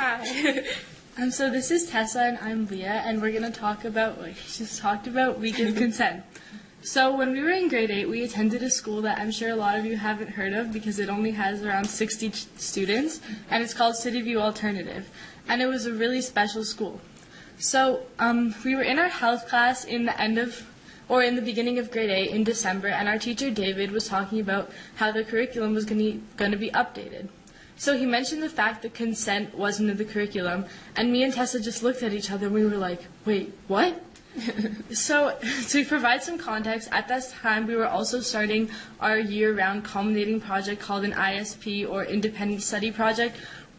Hi. So this is Tessa and I'm Leah, and we're going to talk about what we just talked about, we give consent. So when we were in grade 8, we attended a school that I'm sure a lot of you haven't heard of because it only has around 60 students, and it's called City View Alternative, and it was a really special school. So we were in our health class in the beginning of grade 8 in December, and our teacher David was talking about how the curriculum was going to be updated. So he mentioned the fact that consent wasn't in the curriculum, and me and Tessa just looked at each other and we were like, wait, what? So to provide some context, at this time we were also starting our year-round culminating project called an ISP, or Independent Study Project,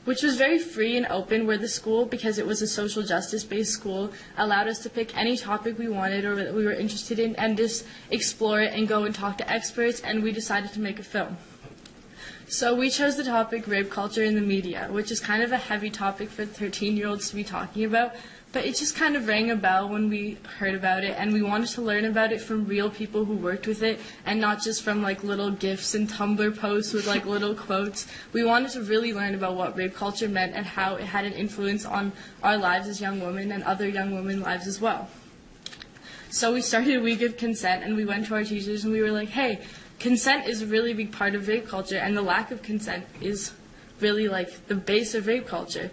which was very free and open, where the school, because it was a social justice-based school, allowed us to pick any topic we wanted or that we were interested in and just explore it and go and talk to experts, and we decided to make a film. So we chose the topic rape culture in the media, which is kind of a heavy topic for 13-year-olds to be talking about, but it just kind of rang a bell when we heard about it, and we wanted to learn about it from real people who worked with it, and not just from like little GIFs and Tumblr posts with like little quotes. We wanted to really learn about what rape culture meant and how it had an influence on our lives as young women and other young women's lives as well. So we started We Give Consent, and we went to our teachers and we were like, hey, consent is a really big part of rape culture, and the lack of consent is really like the base of rape culture.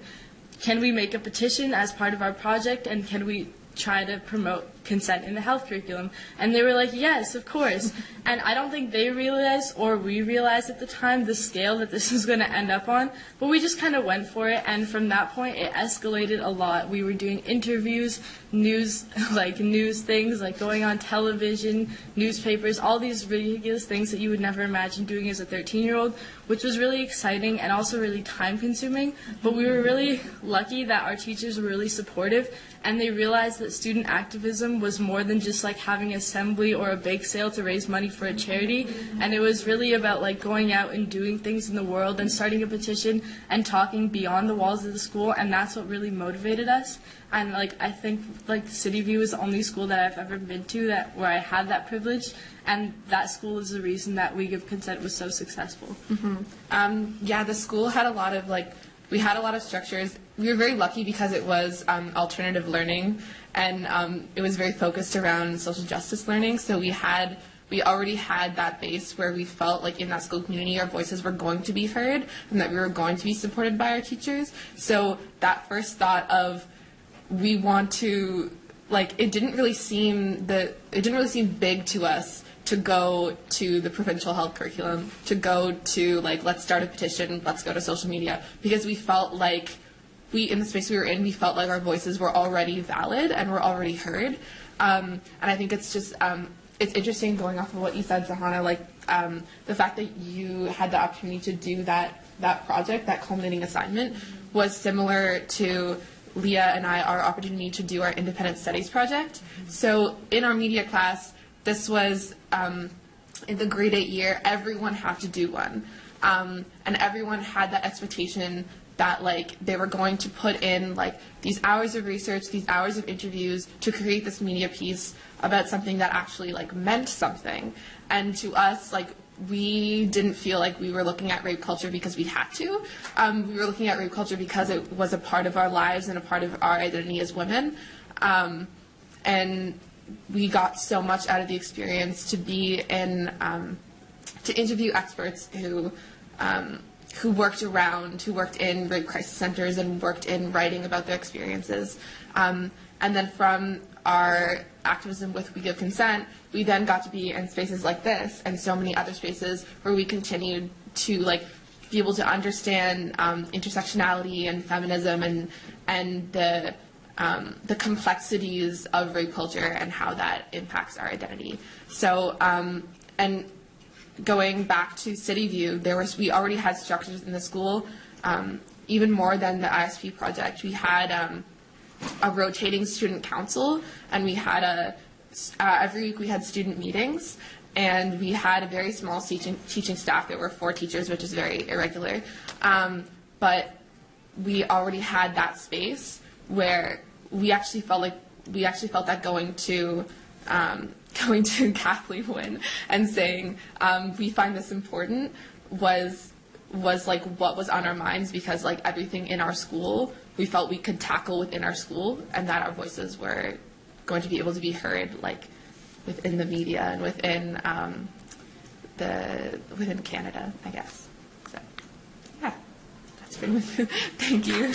Can we make a petition as part of our project, and can we try to promote consent in the health curriculum? And they were like, yes, of course. And I don't think they realized, or we realized at the time, the scale that this was going to end up on, but we just kind of went for it, and from that point it escalated a lot. We were doing interviews, news things, like going on television, newspapers, all these ridiculous things that you would never imagine doing as a 13-year-old, which was really exciting and also really time-consuming, but we were really lucky that our teachers were really supportive, and they realized that student activism was more than just like having an assembly or a bake sale to raise money for a charity, and it was really about like going out and doing things in the world and starting a petition and talking beyond the walls of the school, and that's what really motivated us. And like I think like City View is the only school that I've ever been to where I had that privilege, and that school is the reason that We Give Consent was so successful. Yeah, the school had a lot of we had a lot of structures. We were very lucky because it was alternative learning, and it was very focused around social justice learning. So we already had that base where we felt like in that school community our voices were going to be heard and that we were going to be supported by our teachers. So that first thought of we want to, it didn't really seem big to us to go to the provincial health curriculum, to go to let's start a petition, let's go to social media, because we felt like in the space we were in, we felt like our voices were already valid and were already heard. And I think it's just, it's interesting going off of what you said, Zahana, the fact that you had the opportunity to do that project, that culminating assignment, was similar to Leah and our opportunity to do our independent studies project. So in our media class, this was in the grade 8 year, everyone had to do one. And everyone had that expectation that they were going to put in these hours of research, these hours of interviews to create this media piece about something that actually meant something. And to us, we didn't feel like we were looking at rape culture because we had to. We were looking at rape culture because it was a part of our lives and a part of our identity as women. And we got so much out of the experience to be in, to interview experts who worked in rape crisis centers and worked in writing about their experiences. And then from our activism with We Give Consent, we then got to be in spaces like this and so many other spaces where we continued to be able to understand intersectionality and feminism and the complexities of rape culture and how that impacts our identity. So and going back to City View, we already had structures in the school, even more than the ISP project. We had a rotating student council, and we had every week we had student meetings, and we had a very small teaching staff. There were 4 teachers, which is very irregular, but we already had that space where we actually felt that going to Kathleen Wynne and saying we find this important was was like what was on our minds, because like everything in our school we felt we could tackle within our school, and that our voices were going to be able to be heard like within the media and within within Canada, I guess. So yeah, that's pretty much it. Thank you.